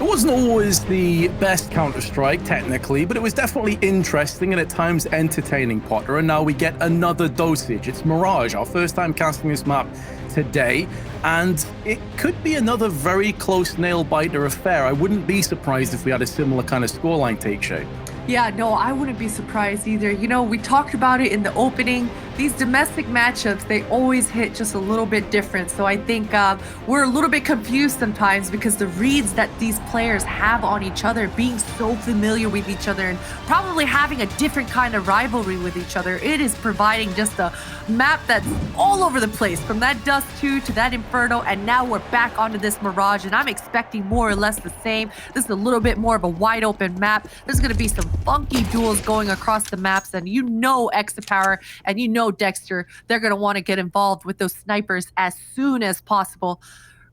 It wasn't always the best Counter-Strike, technically, but it was definitely interesting and at times entertaining, Potter. And now we get another dosage. It's Mirage, our first time casting this map today, and it could be another very close nail-biter affair. I wouldn't be surprised if we had a similar kind of scoreline take shape. Yeah, no, I wouldn't be surprised either. You know, we talked about it in the opening. These domestic matchups, they always hit just a little bit different. So I think we're a little bit confused sometimes because the reads that these players have on each other, being so familiar with each other and probably having a different kind of rivalry with each other, it is providing just a map that's all over the place, from that Dust 2 to that Inferno, and now we're back onto this Mirage, and I'm expecting more or less the same. This is a little bit more of a wide open map. There's going to be some funky duels going across the maps, and you know Exapower and you know Dexter, they're going to want to get involved with those snipers as soon as possible.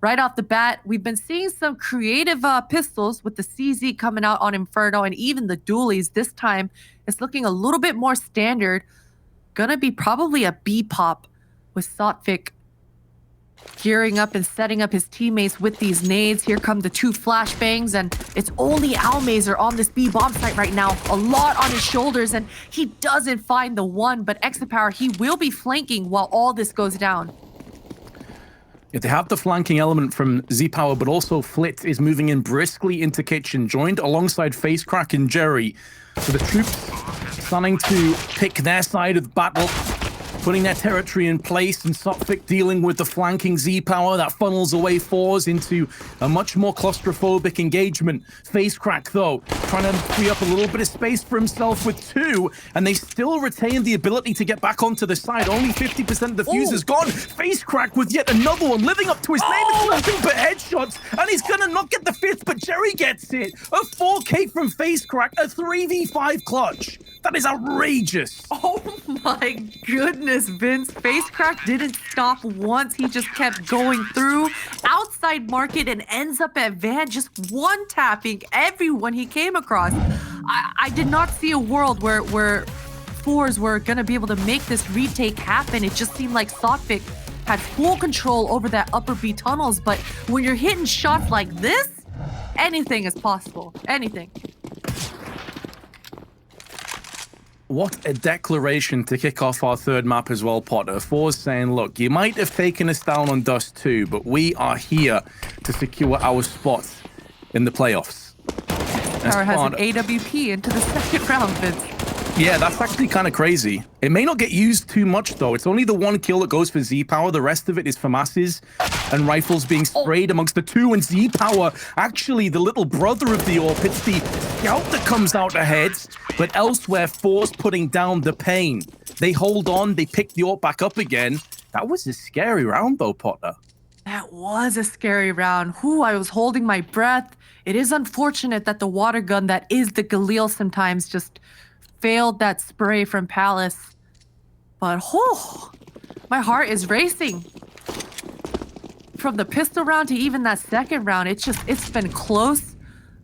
Right off the bat, we've been seeing some creative pistols with the CZ coming out on Inferno, and even the dualies this time it's looking a little bit more standard. Gonna be probably a B-pop with Sotfik gearing up and setting up his teammates with these nades. Here come the two flashbangs, and it's only Almazer on this B bomb site right now. A lot on his shoulders, and he doesn't find the one, but Exapower, he will be flanking while all this goes down. Yeah, they have the flanking element from Z-Power, but also Flit is moving in briskly into kitchen, joined alongside FaceCrack and Jerry. So the troops starting to pick their side of the battle, putting their territory in place, and Sotfik dealing with the flanking Z-Power that funnels away forZe into a much more claustrophobic engagement. FaceCrack, though, trying to free up a little bit of space for himself with two, and they still retain the ability to get back onto the side. Only 50% of the fuse is gone. FaceCrack with yet another one, living up to his name. It's nothing but headshots, and he's gonna not get the fifth, but Jerry gets it. A 4K from FaceCrack, a 3v5 clutch. That is outrageous. Oh my goodness, Vince. FaceCrack didn't stop once. He just kept going through outside market and ends up at Van, just one-tapping everyone he came across. I did not see a world where forZe were going to be able to make this retake happen. It just seemed like Sotfik had full control over that upper B tunnels, but when you're hitting shots like this, anything is possible. Anything. What a declaration to kick off our third map as well, Potter. forZe saying, look, you might have taken us down on Dust 2, but we are here to secure our spot in the playoffs. Power has an AWP into the second round, Vince. Yeah, that's actually kind of crazy. It may not get used too much, though. It's only the one kill that goes for Z-Power. The rest of it is for masses and rifles being sprayed amongst the two. And Z-Power, actually the little brother of the AWP. It's the scout that comes out ahead. But elsewhere, forZe putting down the pain. They hold on. They pick the AWP back up again. That was a scary round, though, Potter. That was a scary round. Whew, I was holding my breath. It is unfortunate that the water gun that is the Galil sometimes just failed that spray from Palace. But my heart is racing. From the pistol round to even that second round, it's been close.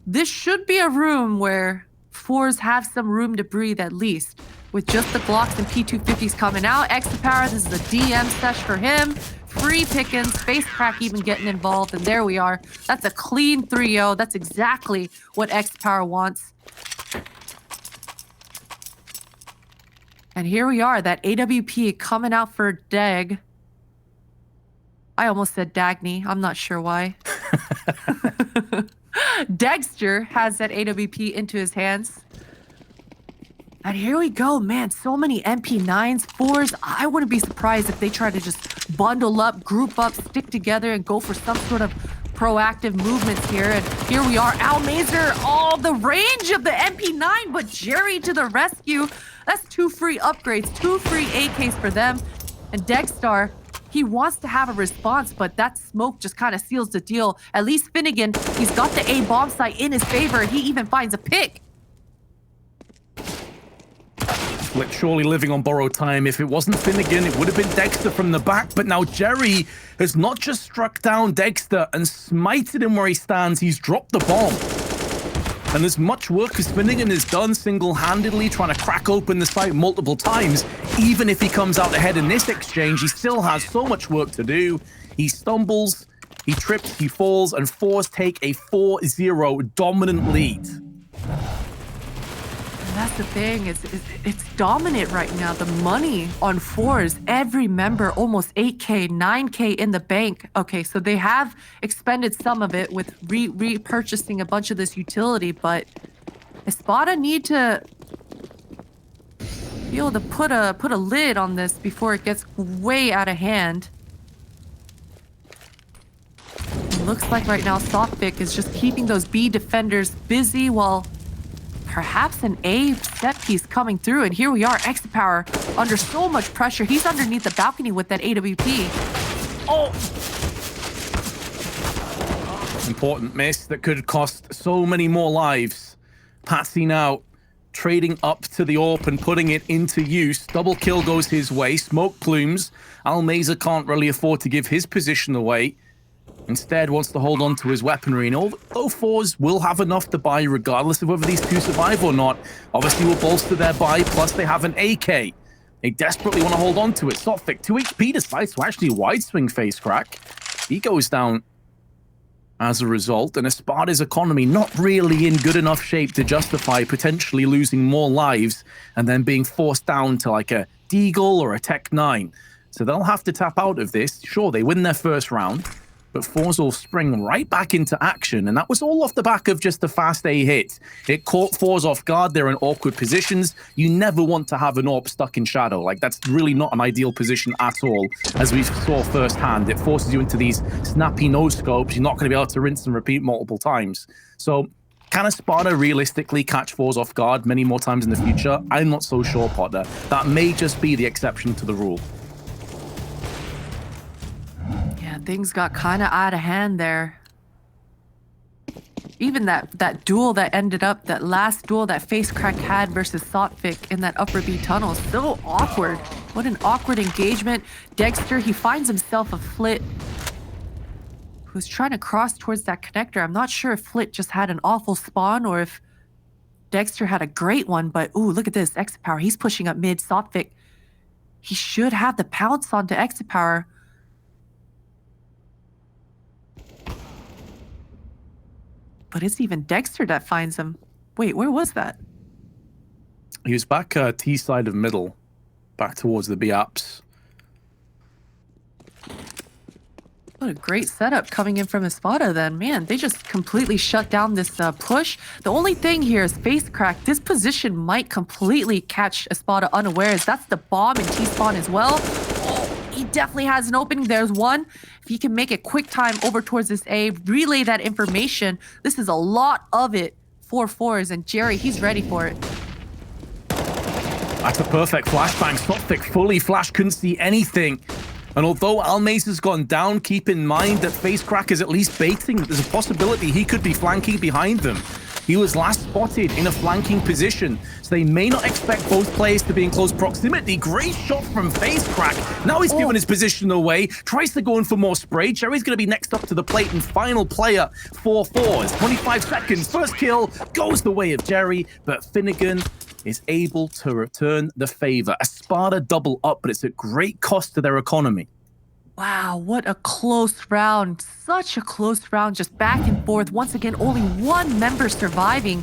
This should be a room where forZe have some room to breathe at least. With just the Glocks and P250s coming out, Exapower, this is a DM sesh for him. Free pickings, FaceCrack even getting involved, and there we are. That's a clean 3-0. That's exactly what Exapower wants. And here we are, that AWP coming out for Dag. I almost said Dagny. I'm not sure why. Dexter has that AWP into his hands. And here we go, man. So many MP9s, forZe. I wouldn't be surprised if they try to just bundle up, group up, stick together, and go for some sort of proactive movements here. And here we are, Almazer. Oh, the range of the MP9, but Jerry to the rescue. That's 2 free upgrades, 2 free AKs for them. And Degstar, he wants to have a response, but that smoke just kind of seals the deal. At least Finnegan, he's got the A bomb site in his favor. He even finds a pick. Flit surely living on borrowed time. If it wasn't Finnegan, it would have been Dexter from the back. But now Jerry has not just struck down Dexter and smited him where he stands, he's dropped the bomb. And as much work as Finnegan has done single-handedly, trying to crack open the site multiple times, even if he comes out ahead in this exchange, he still has so much work to do. He stumbles, He trips, he falls, and forZe take a 4-0 dominant lead. And that's the thing, it's dominant right now. The money on forZe, every member, almost 8K, 9K in the bank. Okay, so they have expended some of it with repurchasing a bunch of this utility, but Espada need to be able to put a lid on this before it gets way out of hand. It looks like right now forZe is just keeping those B defenders busy while perhaps an A set piece coming through, and here we are, Power under so much pressure. He's underneath the balcony with that AWP. Oh! Important miss that could cost so many more lives. Patsy now trading up to the AWP and putting it into use. Double kill goes his way. Smoke plumes. Almeza can't really afford to give his position away. Instead, wants to hold on to his weaponry. And although forZe will have enough to buy regardless of whether these two survive or not, obviously will bolster their buy, plus they have an AK. They desperately want to hold on to it. forZe, 2 HP, decides to actually wide swing face crack. He goes down as a result, and Espada's economy not really in good enough shape to justify potentially losing more lives and then being forced down to like a Deagle or a Tech 9. So they'll have to tap out of this. Sure, they win their first round, but forZe will spring right back into action, and that was all off the back of just a fast A hit. It caught forZe off guard. They're in awkward positions. You never want to have an AWP stuck in shadow. Like, that's really not an ideal position at all, as we saw firsthand. It forces you into these snappy no-scopes. You're not going to be able to rinse and repeat multiple times. So, can Espada realistically catch forZe off guard many more times in the future? I'm not so sure, Potter. That may just be the exception to the rule. Yeah, things got kind of out of hand there. Even that duel that ended up, that last duel that FaceCrack had versus forZe in that upper B tunnel, so awkward. What an awkward engagement. Dexter, he finds himself a Flit who's trying to cross towards that connector. I'm not sure if Flit just had an awful spawn or if Dexter had a great one, but ooh, look at this. Power, he's pushing up mid. forZe, he should have the pounce onto Power. But it's even Dexter that finds him. Wait, where was that? He was back T side of middle, back towards the B apps. What a great setup coming in from Espada then. Man, they just completely shut down this push. The only thing here is FaceCrack. This position might completely catch Espada unawares. That's the bomb and T-spawn as well. He definitely has an opening. There's one. If he can make it quick time over towards this A, relay that information. This is a lot of it for forZe, and Jerry, he's ready for it. That's a perfect flashbang. forZe fully flash, couldn't see anything. And although Almeza's gone down, keep in mind that FaceCrack is at least baiting. There's a possibility he could be flanking behind them. He was last spotted in a flanking position, so they may not expect both players to be in close proximity. Great shot from FaceCrack. Now he's given his position away, tries to go in for more spray. Jerry's going to be next up to the plate, and final player for forZe. 25 seconds, first kill goes the way of Jerry, but Finnegan is able to return the favor. Espada double up, but it's at great cost to their economy. Wow, what a close round. Such a close round, just back and forth. Once again, only one member surviving.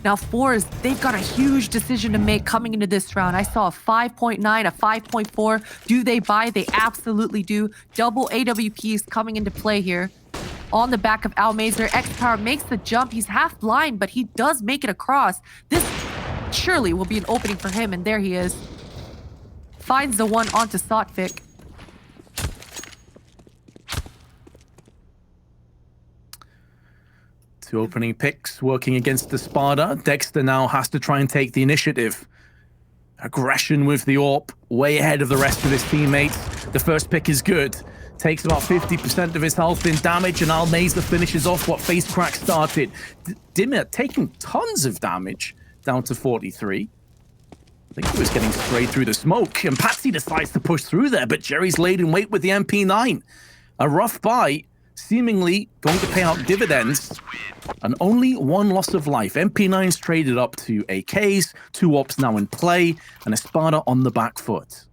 Now, forZe, they've got a huge decision to make coming into this round. I saw a 5.9, a 5.4. Do they buy? They absolutely do. Double AWPs coming into play here. On the back of Almeza, Power makes the jump. He's half blind, but he does make it across. This surely will be an opening for him, and there he is. Finds the one onto forZe. Two opening picks working against Espada. Dexter now has to try and take the initiative. Aggression with the AWP, way ahead of the rest of his teammates. The first pick is good. Takes about 50% of his health in damage, and Almeza finishes off what FaceCrack started. Dimmer taking tons of damage, down to 43. I think he was getting sprayed through the smoke, and Patsy decides to push through there, but Jerry's laid in wait with the MP9. A rough buy, seemingly going to pay out dividends, and only one loss of life. MP9's traded up to AKs, 2 AWPs now in play, and Espada on the back foot.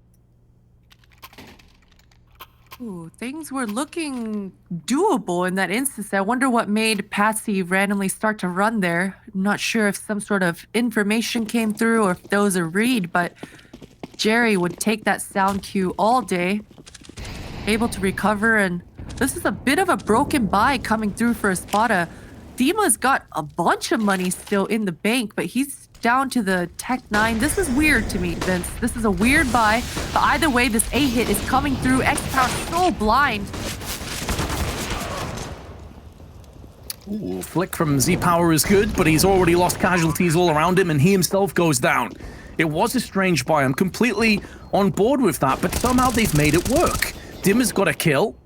Ooh, things were looking doable in that instance. I wonder what made Patsy randomly start to run there. I'm not sure if some sort of information came through or if there was a read, but Jerry would take that sound cue all day, able to recover, and this is a bit of a broken buy coming through for Espada. Dima's got a bunch of money still in the bank, but he's down to the Tech 9. This is weird to me, Vince. This is a weird buy, but either way, this A hit is coming through. X-Power so blind. Ooh, flick from Z-Power is good, but he's already lost casualties all around him, and he himself goes down. It was a strange buy. I'm completely on board with that, but somehow they've made it work. Dima's got a kill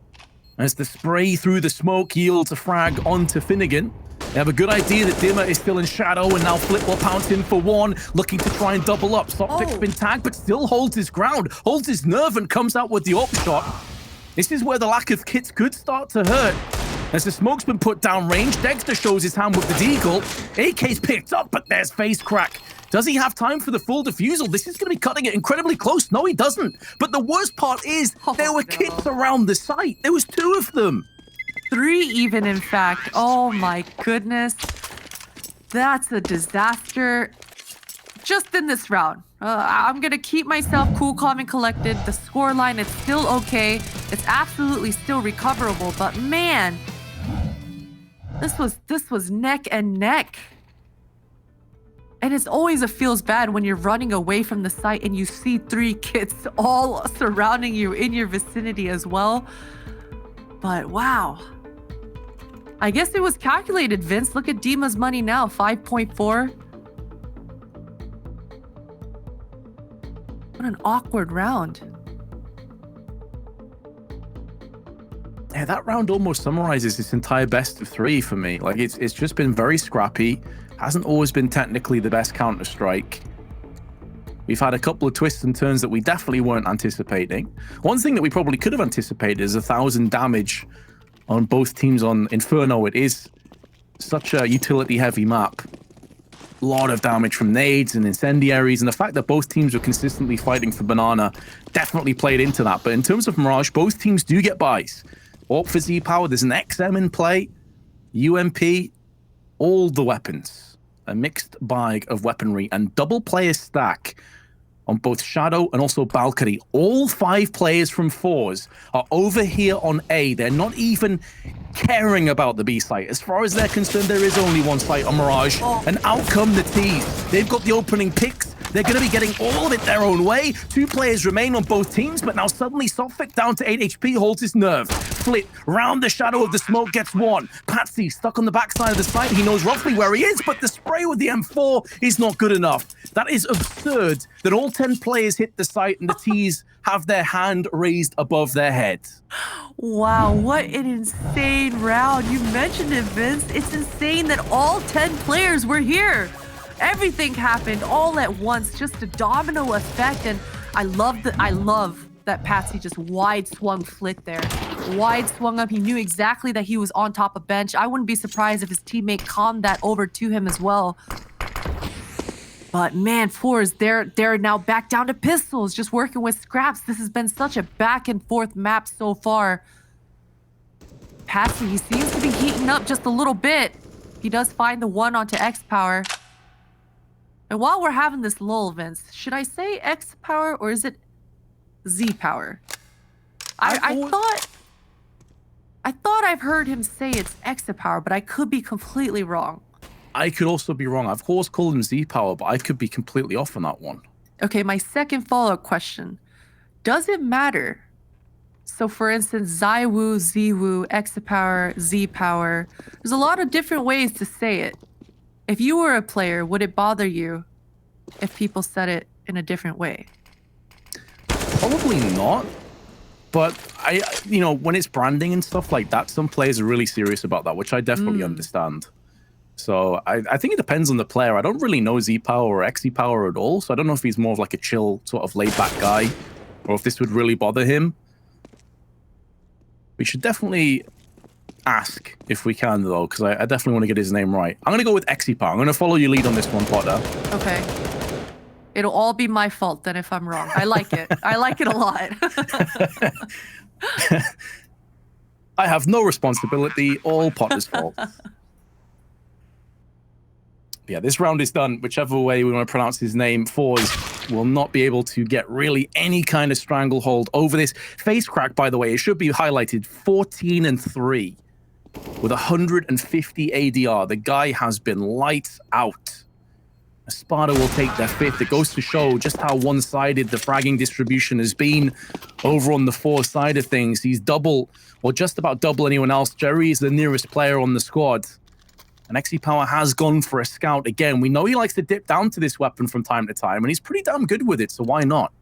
as the spray through the smoke yields a frag onto Finnegan. They have a good idea that Dima is still in shadow, and now Flip will pounce in for one, looking to try and double up. Soptic's been tagged, but still holds his ground, holds his nerve, and comes out with the up shot. This is where the lack of kits could start to hurt. As the smoke's been put down range, Dexter shows his hand with the deagle. AK's picked up, but there's face crack. Does he have time for the full defusal? This is going to be cutting it incredibly close. No, he doesn't. But the worst part is there were kits around the site. There was 2 of them. 3 even, in fact. Oh my goodness. That's a disaster. Just in this round. I'm going to keep myself cool, calm, and collected. The scoreline is still okay. It's absolutely still recoverable. But man, this was neck and neck. And it's always feels bad when you're running away from the site and you see 3 kits all surrounding you in your vicinity as well. But wow. I guess it was calculated, Vince. Look at Dima's money now, 5.4. What an awkward round. Yeah, that round almost summarizes this entire best of 3 for me. Like, it's just been very scrappy. Hasn't always been technically the best Counter-Strike. We've had a couple of twists and turns that we definitely weren't anticipating. One thing that we probably could have anticipated is 1,000 damage on both teams on Inferno. It is such a utility-heavy map. A lot of damage from nades and incendiaries, and the fact that both teams were consistently fighting for Banana definitely played into that. But in terms of Mirage, both teams do get buys. Orc for Z-Power, there's an XM in play, UMP, all the weapons. A mixed bag of weaponry and double player stack on both Shadow and also Balcony. All 5 players from forZe are over here on A. They're not even caring about the B site. As far as they're concerned, there is only one site on Mirage. And out come the T's. They've got the opening picks. They're going to be getting all of it their own way. 2 players remain on both teams, but now suddenly Sophic down to 8 HP holds his nerve. Flit round the shadow of the smoke gets 1. Patsy stuck on the backside of the site. He knows roughly where he is, but the spray with the M4 is not good enough. That is absurd that all 10 players hit the site and the T's have their hand raised above their head. Wow, what an insane round. You mentioned it, Vince. It's insane that all 10 players were here. Everything happened all at once, just a domino effect, and I love that Patsy just wide swung Flit there. Wide swung up. He knew exactly that he was on top of bench. I wouldn't be surprised if his teammate calmed that over to him as well. But man, forZe, they're now back down to pistols, just working with scraps. This has been such a back and forth map so far. Patsy, he seems to be heating up just a little bit. He does find the 1 onto X-Power. And while we're having this lull, Vince, should I say X-Power or is it Z-Power? I thought I've heard him say it's X-Power, but I could be completely wrong. I could also be wrong. I've always called him Z-Power, but I could be completely off on that one. Okay, my second follow-up question. Does it matter? So for instance, Zywoo, Z-Woo, X-Power, Z-Power. There's a lot of different ways to say it. If you were a player, would it bother you if people said it in a different way? Probably not. But when it's branding and stuff like that, some players are really serious about that, which I definitely understand. So I think it depends on the player. I don't really know Z-Power or X-Power at all, so I don't know if he's more of like a chill, sort of laid-back guy, or if this would really bother him. We should definitely ask if we can, though, because I definitely want to get his name right. I'm going to go with X-Power. I'm going to follow your lead on this one, Potter. Okay. It'll all be my fault then if I'm wrong. I like it. I like it a lot. I have no responsibility, all Potter's fault. Yeah, this round is done. Whichever way we want to pronounce his name, forZe will not be able to get really any kind of stranglehold over this. Face crack, by the way, it should be highlighted, 14-3 with 150 ADR. The guy has been lights out. Espada will take their fifth. It goes to show just how one-sided the fragging distribution has been over on the forZe side of things. He's double, or just about double anyone else. Jerry is the nearest player on the squad. And XE-Power has gone for a scout again. We know he likes to dip down to this weapon from time to time, and he's pretty damn good with it, so why not?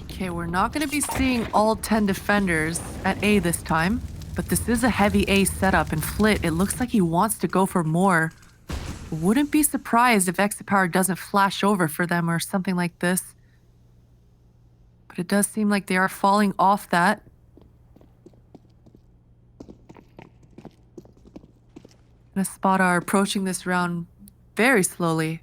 Okay, we're not going to be seeing all 10 defenders at A this time, but this is a heavy A setup, and Flit, it looks like he wants to go for more. Wouldn't be surprised if XE-Power doesn't flash over for them or something like this. But it does seem like they are falling off that. And Espada are approaching this round very slowly.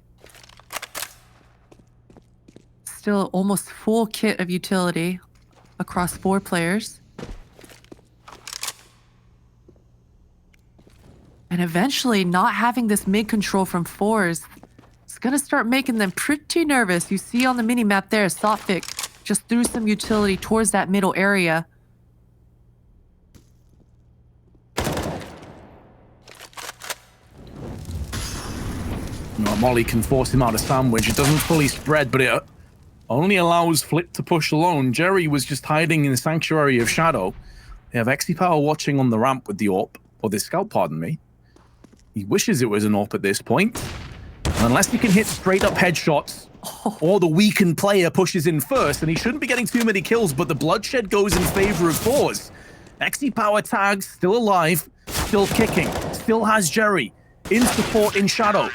Still almost full kit of utility across 4 players. And eventually, not having this mid control from forZe is going to start making them pretty nervous. You see on the minimap there, Sophic just threw some utility towards that middle area. Molly can force him out a sandwich. It doesn't fully spread, but it only allows Flit to push alone. Jerry was just hiding in the sanctuary of Shadow. They have XE-Power watching on the ramp with the AWP, or the scout, pardon me. He wishes it was an AWP at this point. And unless he can hit straight up headshots, or the weakened player pushes in first, and he shouldn't be getting too many kills, but the bloodshed goes in favor of forZe. XE-Power tags, still alive, still kicking, still has Jerry in support in Shadow,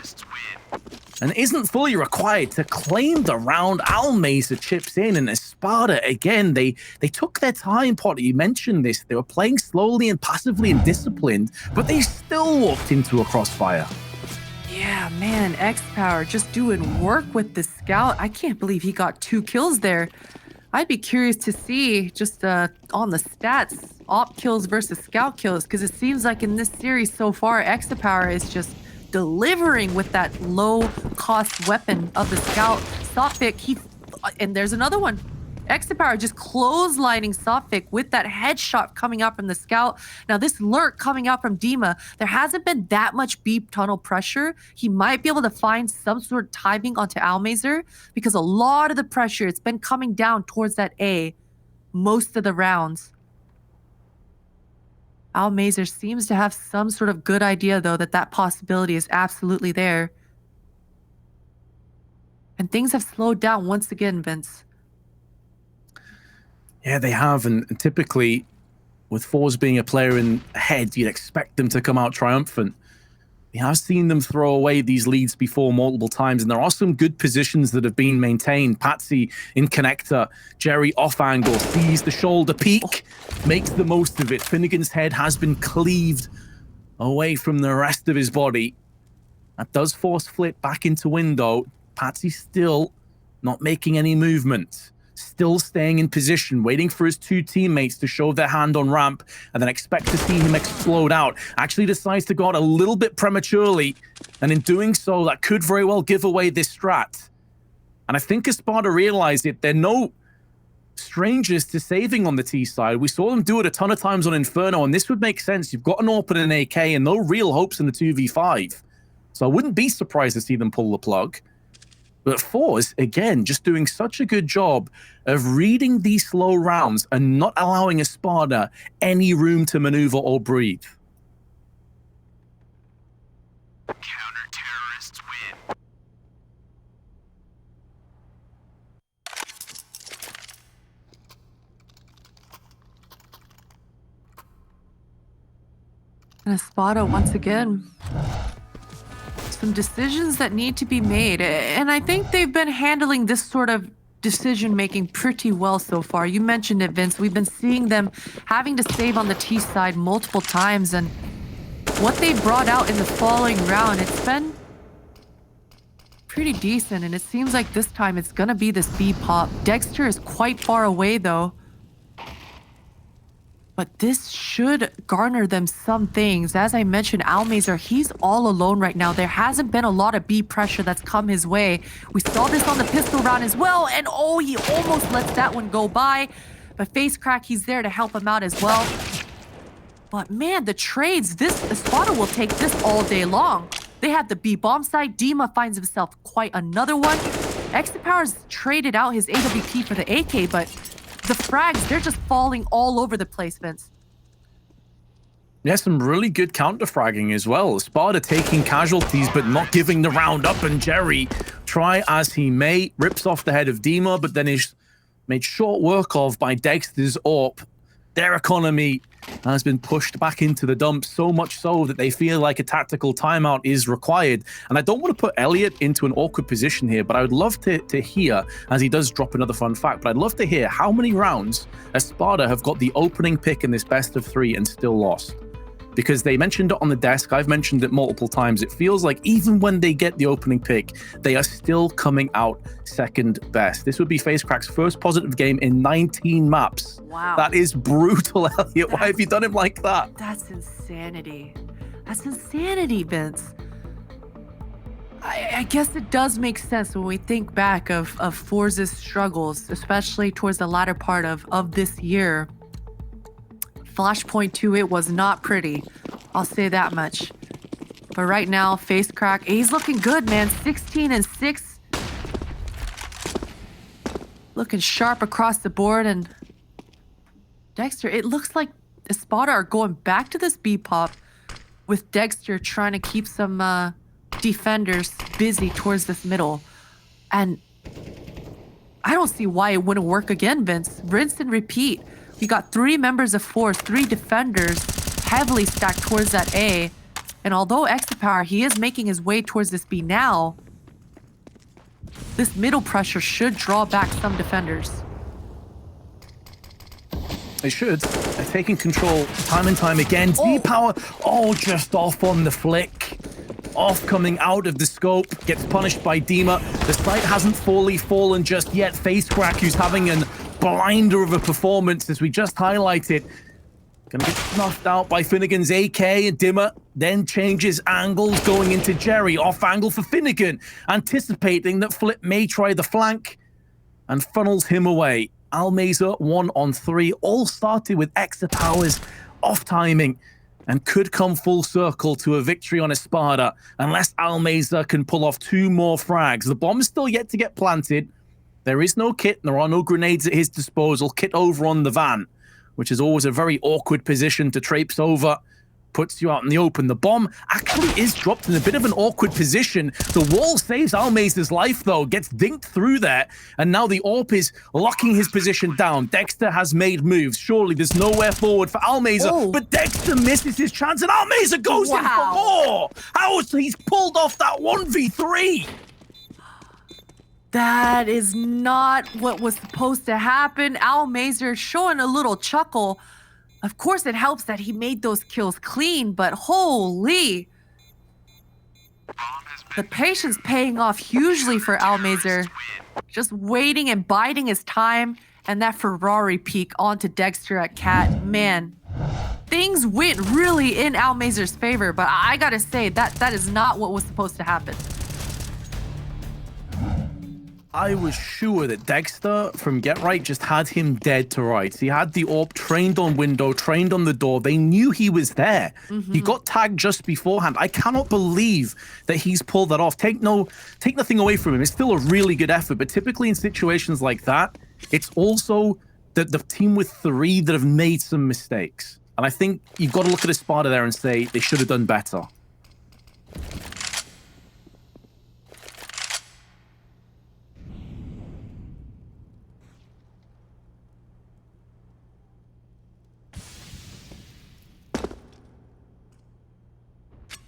and isn't fully required to claim the round. Almazer chips in, and Espada, again, they took their time, Potter. You mentioned this. They were playing slowly and passively and disciplined, but they still walked into a crossfire. Yeah, man, XE-Power just doing work with the scout. I can't believe he got 2 kills there. I'd be curious to see just on the stats, op kills versus scout kills, because it seems like in this series so far, XE-Power is just delivering with that low-cost weapon of the scout. Sophic, and there's another one. XE-Power just clotheslining Sophic with that headshot coming out from the scout. Now this lurk coming out from Dima, there hasn't been that much B tunnel pressure. He might be able to find some sort of timing onto Almazer, because a lot of the pressure, it's been coming down towards that A most of the rounds. Almazer seems to have some sort of good idea, though, that possibility is absolutely there. And things have slowed down once again, Vince. Yeah, they have, and typically, with forZe being a player in ahead, you'd expect them to come out triumphant. We have seen them throw away these leads before multiple times, and there are some good positions that have been maintained. Patsy in connector, Jerry off angle, sees the shoulder peak, makes the most of it. Finnegan's head has been cleaved away from the rest of his body. That does force Flit back into window. Patsy still not making any movement. Still staying in position, waiting for his 2 teammates to show their hand on ramp, and then expect to see him explode out. Actually decides to go out a little bit prematurely, and in doing so, that could very well give away this strat. And I think Espada realized it. They're no strangers to saving on the T side. We saw them do it a ton of times on Inferno, and this would make sense. You've got an AWP and an AK, and no real hopes in the 2v5. So I wouldn't be surprised to see them pull the plug. But forZe, again, just doing such a good job of reading these slow rounds and not allowing Espada any room to maneuver or breathe. Counter-terrorists win. And Espada, once again, some decisions that need to be made. And I think they've been handling this sort of decision-making pretty well so far. You mentioned it, Vince. We've been seeing them having to save on the T side multiple times. And what they brought out in the following round, it's been pretty decent, and it seems like this time it's gonna be this B pop. Dexter is quite far away though. But this should garner them some things. As I mentioned, Almazer, he's all alone right now. There hasn't been a lot of B pressure that's come his way. We saw this on the pistol round as well, and oh, he almost lets that one go by. But FaceCrack, he's there to help him out as well. But man, the trades, this Espada will take this all day long. They had the B bomb side. Dima finds himself quite another one. Exapower's traded out his AWP for the AK, but the frags, they're just falling all over the place, Vince. Yeah, some really good counter-fragging as well. Espada taking casualties, but not giving the round up, and Jerry, try as he may, rips off the head of Dima, but then is made short work of by Dexter's AWP. Their economy has been pushed back into the dumps, so much so that they feel like a tactical timeout is required. And I don't want to put Elliot into an awkward position here, but I would love to hear, as he does drop another fun fact, but I'd love to hear how many rounds Espada have got the opening pick in this best of 3 and still lost. Because they mentioned it on the desk, I've mentioned it multiple times, it feels like even when they get the opening pick, they are still coming out second best. This would be FaceCrack's first positive game in 19 maps. Wow. That is brutal, Elliot. Why have you done him like that? That's insanity. That's insanity, Vince. I guess it does make sense when we think back of forZe's struggles, especially towards the latter part of this year. Flashpoint 2, it was not pretty. I'll say that much. But right now, FaceCrack, he's looking good, man. 16 and 6. Looking sharp across the board. And Dexter, it looks like Espada are going back to this B-pop with Dexter trying to keep some defenders busy towards this middle. And I don't see why it wouldn't work again, Vince. Rinse and repeat. We got 3 members of forZe, 3 defenders heavily stacked towards that A. And although Exapower, he is making his way towards this B now, this middle pressure should draw back some defenders. They should. They're taking control time and time again. D-Power, just off on the flick. Off coming out of the scope, gets punished by Dima. The site hasn't fully fallen just yet. FaceCrack, who's having an blinder of a performance, as we just highlighted. Gonna get snuffed out by Finnegan's AK, and Dima then changes angles going into Jerry. Off angle for Finnegan, anticipating that Flip may try the flank, and funnels him away. Almazer 1 on 3, all started with Exapower's off timing, and could come full circle to a victory on Espada, unless Almazer can pull off 2 more frags. The bomb is still yet to get planted. There is no kit, and there are no grenades at his disposal. Kit over on the van, which is always a very awkward position to traipse over. Puts you out in the open. The bomb actually is dropped in a bit of an awkward position. The wall saves Almazer's life, though. Gets dinked through there, and now the AWP is locking his position down. Dexter has made moves. Surely there's nowhere forward for Almazer, but Dexter misses his chance, and Almazer goes in for more. He's pulled off that 1v3. That is not what was supposed to happen. Almazer showing a little chuckle. Of course, it helps that he made those kills clean, but holy. The patience paying off hugely for Almazer. Just waiting and biding his time, and that Ferrari peek onto Dexter at Cat. Man, things went really in Almazer's favor, but I gotta say, that is not what was supposed to happen. I was sure that Dexter from Get Right just had him dead to rights. He had the AWP trained on window, trained on the door. They knew he was there. He got tagged just beforehand. I cannot believe that he's pulled that off. Take nothing away from him. It's still a really good effort, but typically in situations like that, it's also the team with 3 that have made some mistakes. And I think you've got to look at Espada there and say they should have done better.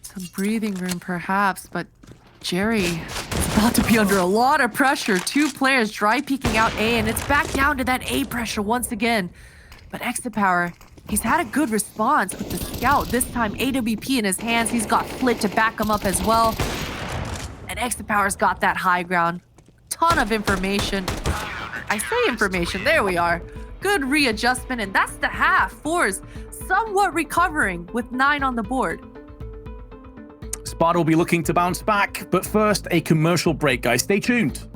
Some breathing room, perhaps, but Jerry is about to be under a lot of pressure. 2 players dry peeking out A, and it's back down to that A pressure once again. But Exapower, he's had a good response with the scout. This time, AWP in his hands. He's got Flit to back him up as well. And Exit Power's got that high ground. Ton of information. I say information, there we are. Good readjustment, and that's the half. forZe somewhat recovering with 9 on the board. Espada will be looking to bounce back, but first, a commercial break, guys. Stay tuned.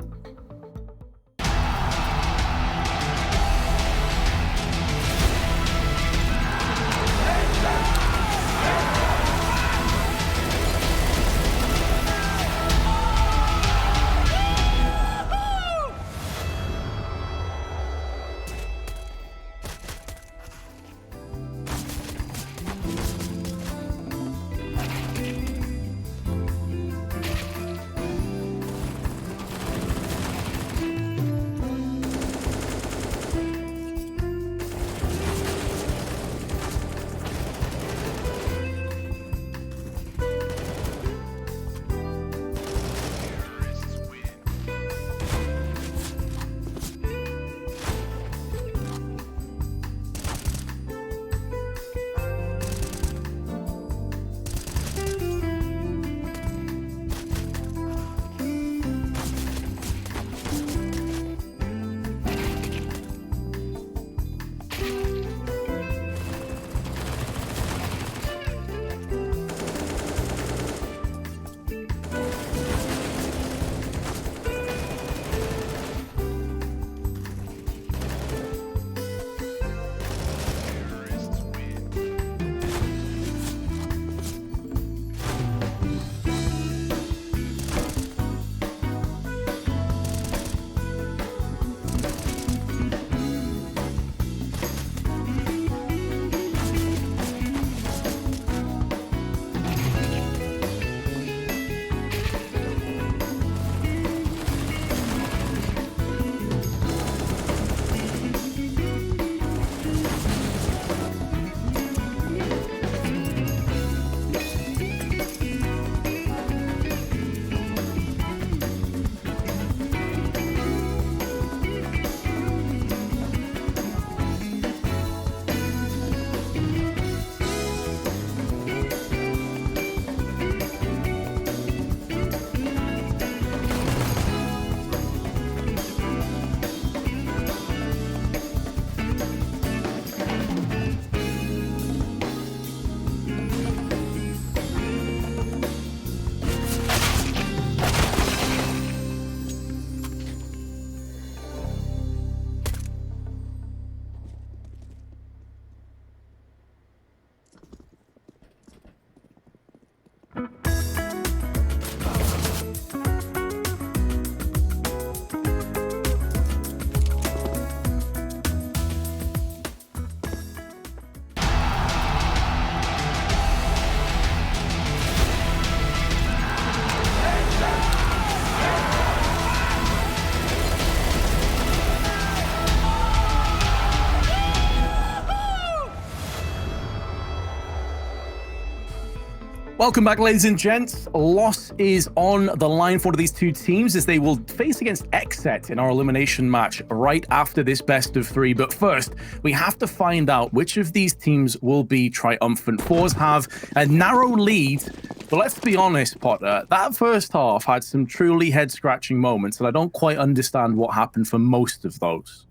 Welcome back, ladies and gents. A loss is on the line for these two teams as they will face against Exet in our elimination match right after this best of 3. But first, we have to find out which of these teams will be triumphant. forZe have a narrow lead, but let's be honest, Potter, that first half had some truly head-scratching moments, and I don't quite understand what happened for most of those.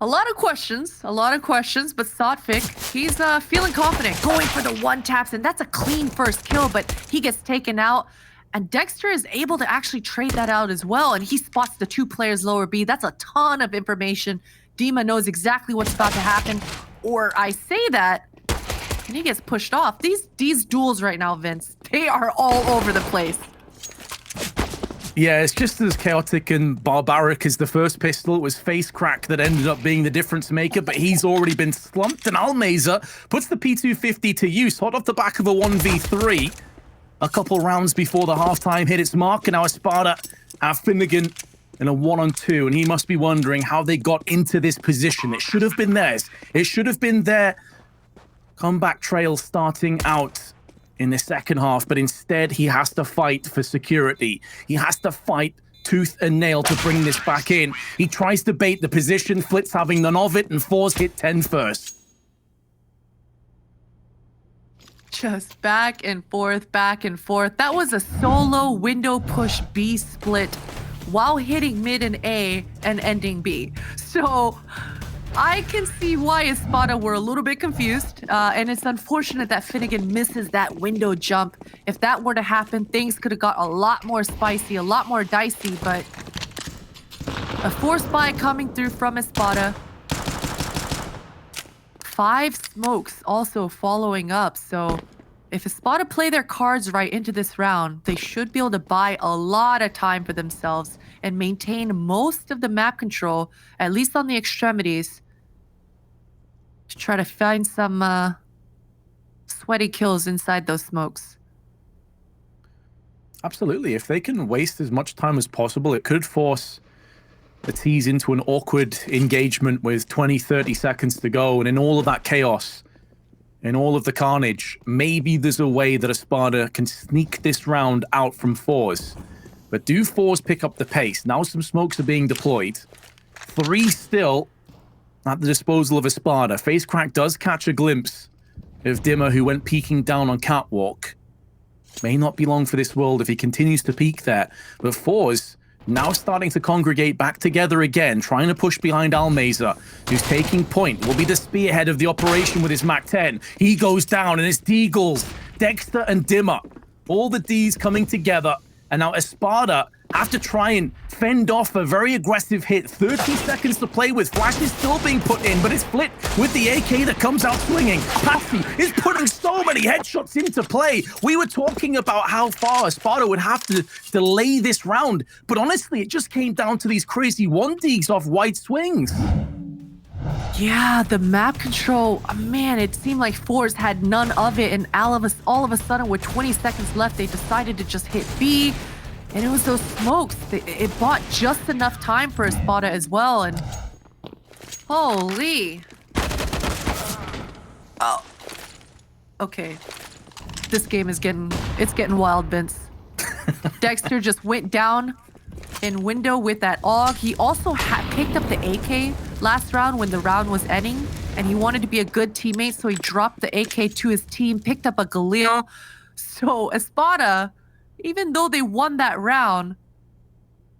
A lot of questions, but Sotfik, he's feeling confident, going for the one taps, and that's a clean first kill, but he gets taken out. And Dexter is able to actually trade that out as well, and he spots the 2 players lower B. That's a ton of information. Dima knows exactly what's about to happen, or I say that, and he gets pushed off. These duels right now, Vince, they are all over the place. Yeah, it's just as chaotic and barbaric as the first pistol. It was Face Crack that ended up being the difference maker, but he's already been slumped, and Almeza puts the P250 to use, hot off the back of a 1v3. A couple rounds before the halftime hit its mark, and now Espada have Finnegan in a 1-on-2, and he must be wondering how they got into this position. It should have been theirs. It should have been their comeback trail starting out in the second half, but instead he has to fight for security. He has to fight tooth and nail to bring this back in. He tries to bait the position, Flitz having none of it, and forZe hit 10 first. Just back and forth, back and forth. That was a solo window push B split while hitting mid and A and ending B. So I can see why Espada were a little bit confused, and it's unfortunate that Finnegan misses that window jump. If that were to happen, things could have got a lot more spicy, a lot more dicey, but a force buy coming through from Espada. 5 smokes also following up, so if Espada play their cards right into this round, they should be able to buy a lot of time for themselves and maintain most of the map control, at least on the extremities, to try to find some sweaty kills inside those smokes. Absolutely. If they can waste as much time as possible, it could force the T's into an awkward engagement with 20, 30 seconds to go. And in all of that chaos, in all of the carnage, maybe there's a way that Espada can sneak this round out from forZe. But do forZe pick up the pace? Now some smokes are being deployed. 3 still at the disposal of Espada. FaceCrack does catch a glimpse of Dimmer, who went peeking down on Catwalk. May not be long for this world if he continues to peek there. But forZe now starting to congregate back together again, trying to push behind Almeza, who's taking point, will be the spearhead of the operation with his MAC-10. He goes down, and it's Deagles, Dexter, and Dimmer. All the Ds coming together, and now Espada have to try and fend off a very aggressive hit. 30 seconds to play with. Flash is still being put in, but it's Flit with the AK that comes out swinging. Patsy is putting so many headshots into play. We were talking about how far Espada would have to delay this round, but honestly, it just came down to these crazy 1Ds off wide swings. Yeah, the map control, man, it seemed like forZe had none of it, and all of a sudden, with 20 seconds left, they decided to just hit B. And it was those smokes. It bought just enough time for Espada as well, and holy. Oh. Okay. This game is getting wild, Vince. Dexter just went down in window with that AUG. He also picked up the AK last round when the round was ending, and he wanted to be a good teammate, so he dropped the AK to his team, picked up a Galil. So Espada, even though they won that round,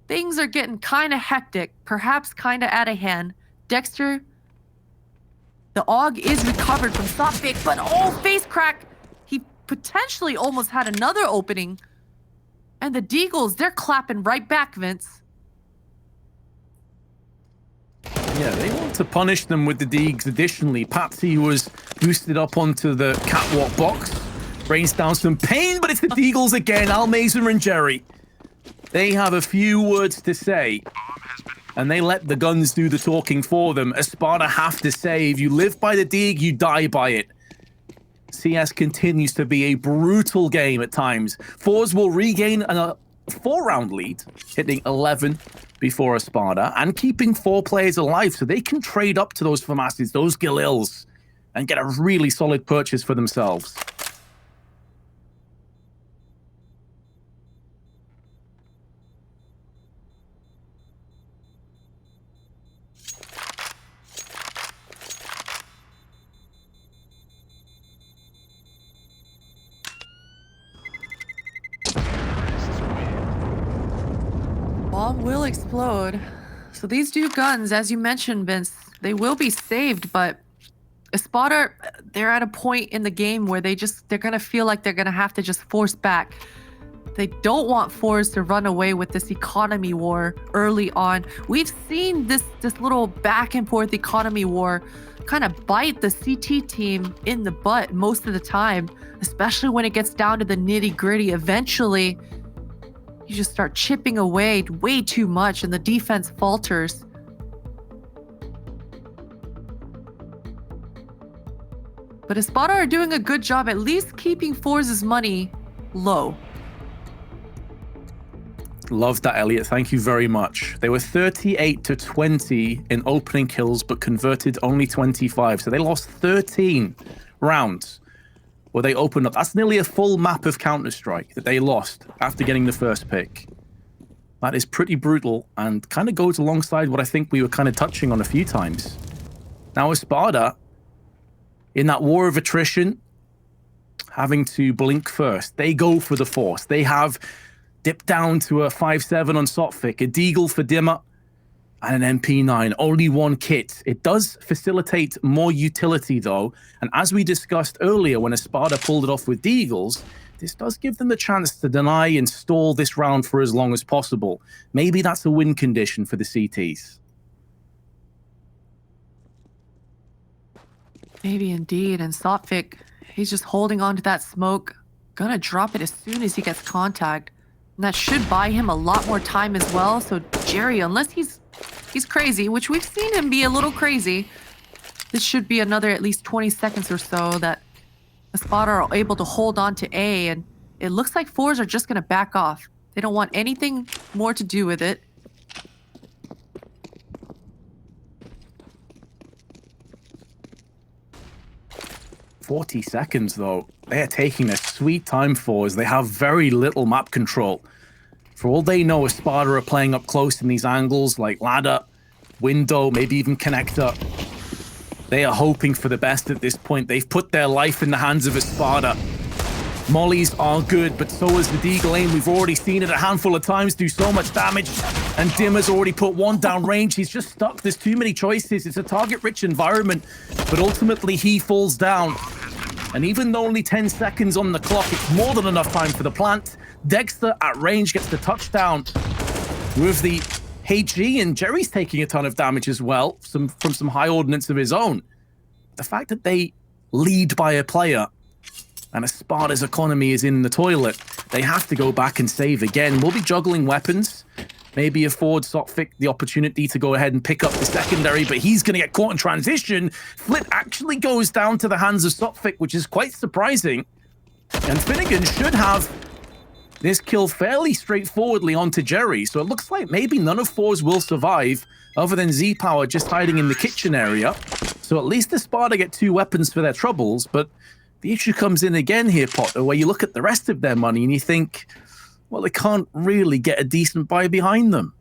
things are getting kind of hectic, perhaps kind of out of hand. Dexter, the AUG is recovered from soft pick, but oh, FaceCrack! He potentially almost had another opening. And the Deagles, they're clapping right back, Vince. Yeah, they want to punish them with the Deags additionally. Patsy was boosted up onto the Catwalk box. Rains down some pain, but it's the Deagles again, Almeza and Jerry. They have a few words to say, and they let the guns do the talking for them. Espada have to say, if you live by the Deag, you die by it. CS continues to be a brutal game at times. forZe will regain a 4-round lead, hitting 11 before Espada, and keeping 4 players alive so they can trade up to those FAMASs, those Galils, and get a really solid purchase for themselves. Bomb will explode. So these 2 guns, as you mentioned, Vince, they will be saved, but Espada, they're at a point in the game where they're gonna feel like they're gonna have to just force back. They don't want forZe to run away with this economy war early on. We've seen this little back and forth economy war kind of bite the CT team in the butt most of the time, especially when it gets down to the nitty gritty. Eventually, you just start chipping away way too much and the defense falters. But Espada are doing a good job at least keeping forZe's money low. Love that, Elliot. Thank you very much. They were 38-20 in opening kills, but converted only 25. So they lost 13 rounds where they opened up. That's nearly a full map of Counter-Strike that they lost after getting the first pick. That is pretty brutal and kind of goes alongside what I think we were kind of touching on a few times. Now, Espada, in that war of attrition, having to blink first. They go for the force. They have dipped down to a 5-7 on Sotfik, a Deagle for Dimmer, and an MP9. Only one kit. It does facilitate more utility, though. And as we discussed earlier, when Espada pulled it off with Deagles, this does give them the chance to deny and stall this round for as long as possible. Maybe that's a win condition for the CTs. Maybe indeed. And Sotfik, he's just holding on to that smoke. Gonna drop it as soon as he gets contact. And that should buy him a lot more time as well. So Jerry, unless he's crazy, which we've seen him be a little crazy, this should be another at least 20 seconds or so that Espada are able to hold on to A. And it looks like forZe are just gonna back off. They don't want anything more to do with it. "40 seconds, though. They are taking their sweet time for us. They have very little map control. For all they know, Espada are playing up close in these angles like ladder, window, maybe even connector. They are hoping for the best at this point. They've put their life in the hands of Espada. Mollies are good, but so is the Deagle aim. We've already seen it a handful of times do so much damage. And Dimmer's already put one down range. He's just stuck. There's too many choices. It's a target-rich environment, but ultimately he falls down. And even though only 10 seconds on the clock, it's more than enough time for the plant. Dexter at range gets the touchdown with the HG, and Jerry's taking a ton of damage as well from some high ordnance of his own. The fact that they lead by a player and Espada's economy is in the toilet, they have to go back and save again. We'll be juggling weapons. Maybe afford Sotfik the opportunity to go ahead and pick up the secondary, but he's going to get caught in transition. Flit actually goes down to the hands of Sotfik, which is quite surprising. And Finnegan should have this kill fairly straightforwardly onto Jerry. So it looks like maybe none of forZe will survive, other than Z-Power just hiding in the kitchen area. So at least Espada get 2 weapons for their troubles, but the issue comes in again here, Potter, where you look at the rest of their money and you think, well, they can't really get a decent buy behind them.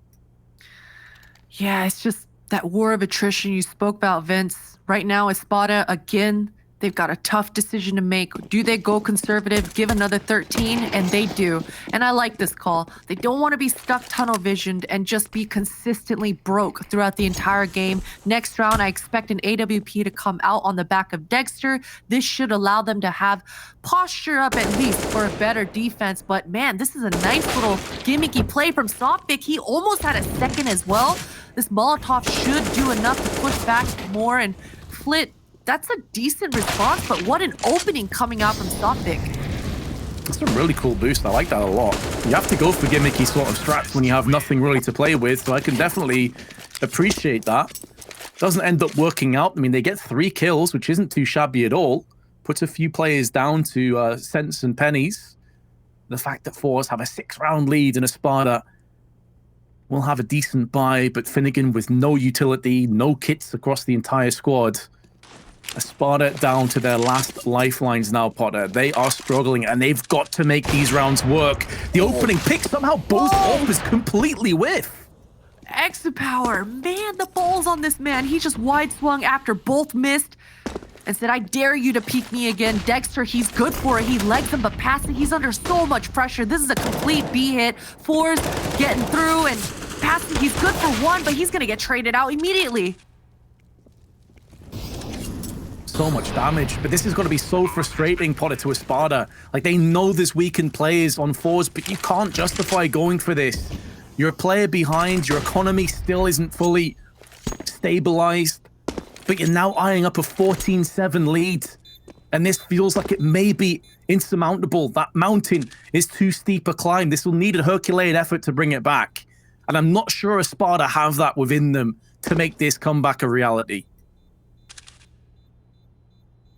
Yeah, it's just that war of attrition you spoke about, Vince. Right now, Espada, again, they've got a tough decision to make. Do they go conservative, give another 13? And they do. And I like this call. They don't want to be stuck tunnel visioned and just be consistently broke throughout the entire game. Next round, I expect an AWP to come out on the back of Dexter. This should allow them to have posture up at least for a better defense. But man, this is a nice little gimmicky play from Sotfik. He almost had a second as well. This Molotov should do enough to push back more. And Flit, that's a decent response, but what an opening coming out from Sotfik. That's a really cool boost. I like that a lot. You have to go for gimmicky sort of strats when you have nothing really to play with, so I can definitely appreciate that. Doesn't end up working out. I mean, they get 3 kills, which isn't too shabby at all. Puts a few players down to cents and pennies. The fact that forZe have a 6-round lead and Espada will have a decent buy, but Finnegan with no utility, no kits across the entire squad. Espada down to their last lifelines now, Potter. They are struggling, and they've got to make these rounds work. The opening pick, somehow both offers completely whiff. Exapower, man, the balls on this man. He just wide swung after both missed and said, I dare you to peek me again. Dexter, he's good for it. He legs him, but passing, he's under so much pressure. This is a complete B hit. forZe getting through and passing. He's good for 1, but he's going to get traded out immediately. So much damage, but this is going to be so frustrating, Potter, to Espada. Like, they know there's weakened players on forZe, but you can't justify going for this. You're a player behind, your economy still isn't fully stabilized, but you're now eyeing up a 14-7 lead, and this feels like it may be insurmountable. That mountain is too steep a climb. This will need a Herculean effort to bring it back, and I'm not sure Espada have that within them to make this comeback a reality.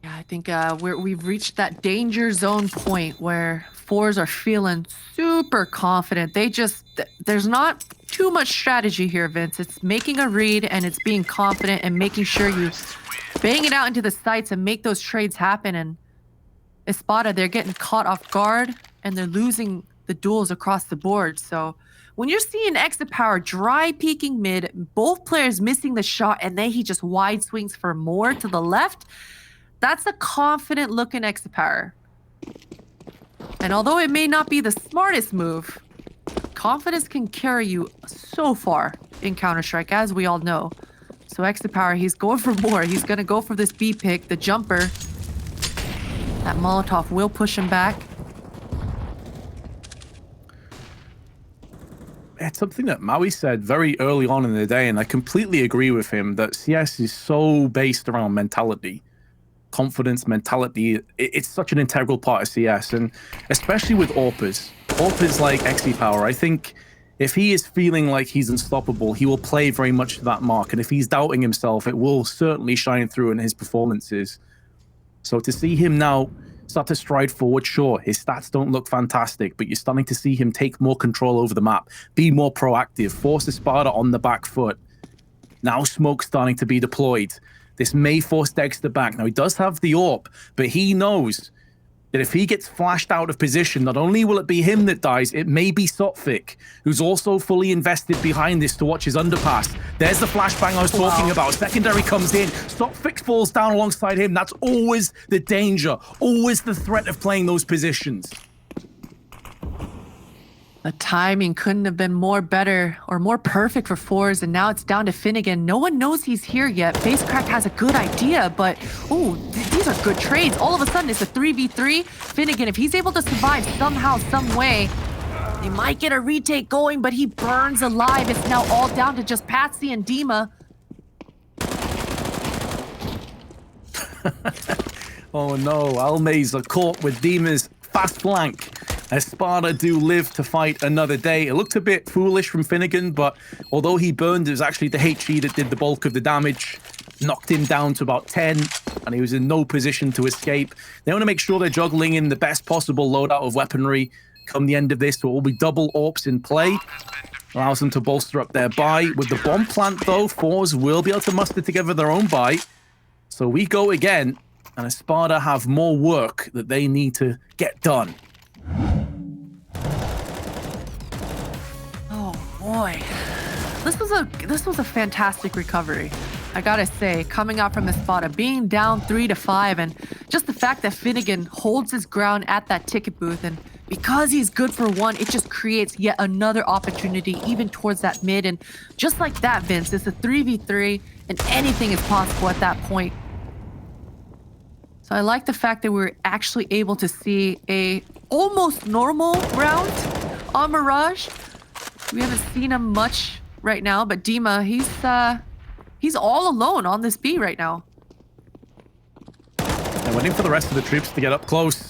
Yeah, I think we've reached that danger zone point where forZe are feeling super confident. There's not too much strategy here, Vince. It's making a read and it's being confident and making sure you bang it out into the sights and make those trades happen. And Espada, they're getting caught off guard and they're losing the duels across the board. So when you're seeing Exapower dry peeking mid, both players missing the shot, and then he just wide swings for more to the left, that's a confident looking Exapower. And although it may not be the smartest move, confidence can carry you so far in Counter-Strike, as we all know. So Power, he's going for more. He's going to go for this B pick, the jumper. That Molotov will push him back. It's something that Maui said very early on in the day, and I completely agree with him, that CS is so based around mentality. Confidence, mentality, it's such an integral part of CS, and especially with AWPers. AWPers like Power, I think if he is feeling like he's unstoppable, he will play very much to that mark, and if he's doubting himself, it will certainly shine through in his performances. So to see him now start to stride forward, sure, his stats don't look fantastic, but you're starting to see him take more control over the map, be more proactive, force Espada on the back foot. Now smoke starting to be deployed. This may force Dexter back. Now he does have the AWP, but he knows that if he gets flashed out of position, not only will it be him that dies, it may be Sotfik, who's also fully invested behind this to watch his underpass. There's the flashbang I was talking about. Secondary comes in. Sotfik falls down alongside him. That's always the danger, always the threat of playing those positions. The timing couldn't have been more better or more perfect for forZe, and now it's down to Finnegan. No one knows he's here yet. FaceCrack has a good idea, but these are good trades. All of a sudden, it's a 3v3. Finnegan, if he's able to survive somehow, some way, they might get a retake going, but he burns alive. It's now all down to just Patsy and Dima. Oh no, Almays caught with Dima's fast flank. Espada do live to fight another day. It looked a bit foolish from Finnegan, but although he burned, it was actually the HE that did the bulk of the damage. Knocked him down to about 10, and he was in no position to escape. They want to make sure they're juggling in the best possible loadout of weaponry come the end of this, so it will be double AWPs in play. Allows them to bolster up their buy. With the bomb plant, though, forZe will be able to muster together their own buy. So we go again, and Espada have more work that they need to get done. Oh boy, this was a fantastic recovery. I gotta say, coming out from Espada, being down 3-5, and just the fact that Finnegan holds his ground at that ticket booth, and because he's good for one, it just creates yet another opportunity even towards that mid. And just like that, Vince, it's a 3v3, and anything is possible at that point. So I like the fact that we're actually able to see a almost normal round on Mirage. We haven't seen him much right now, but Dima, he's all alone on this B right now. They're waiting for the rest of the troops to get up close.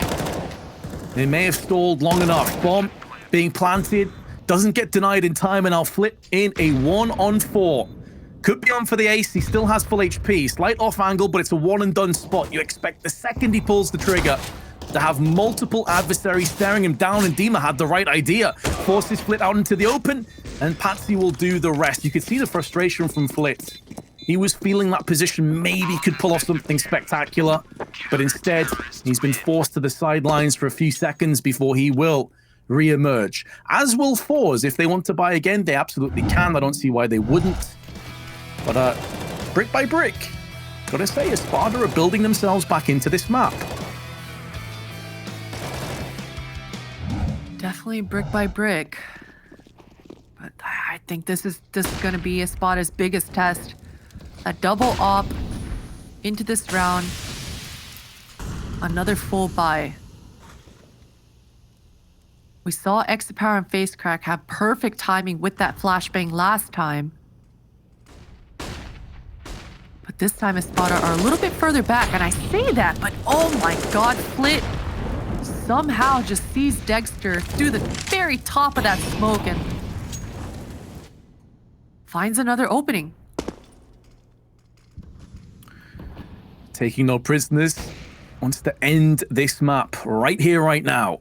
They may have stalled long enough. Bomb being planted, doesn't get denied in time, and I'll flip in a 1-on-4. Could be on for the ace. He still has full HP. Slight off angle, but it's a one-and-done spot. You expect the second he pulls the trigger to have multiple adversaries staring him down, and Dima had the right idea. Forces Flit out into the open, and Patsy will do the rest. You could see the frustration from Flit. He was feeling that position maybe could pull off something spectacular, but instead, he's been forced to the sidelines for a few seconds before he will re-emerge. As will forZe. If they want to buy again, they absolutely can. I don't see why they wouldn't. But brick by brick, gotta say, Espada are building themselves back into this map. Definitely brick by brick. But I think this is gonna be Espada's biggest test. A double op into this round. Another full buy. We saw Power and FaceCrack have perfect timing with that flashbang last time. But this time Espada are a little bit further back, and I say that, but oh my god, Flit somehow just sees Dexter through the very top of that smoke and finds another opening. Taking no prisoners, wants to end this map right here, right now.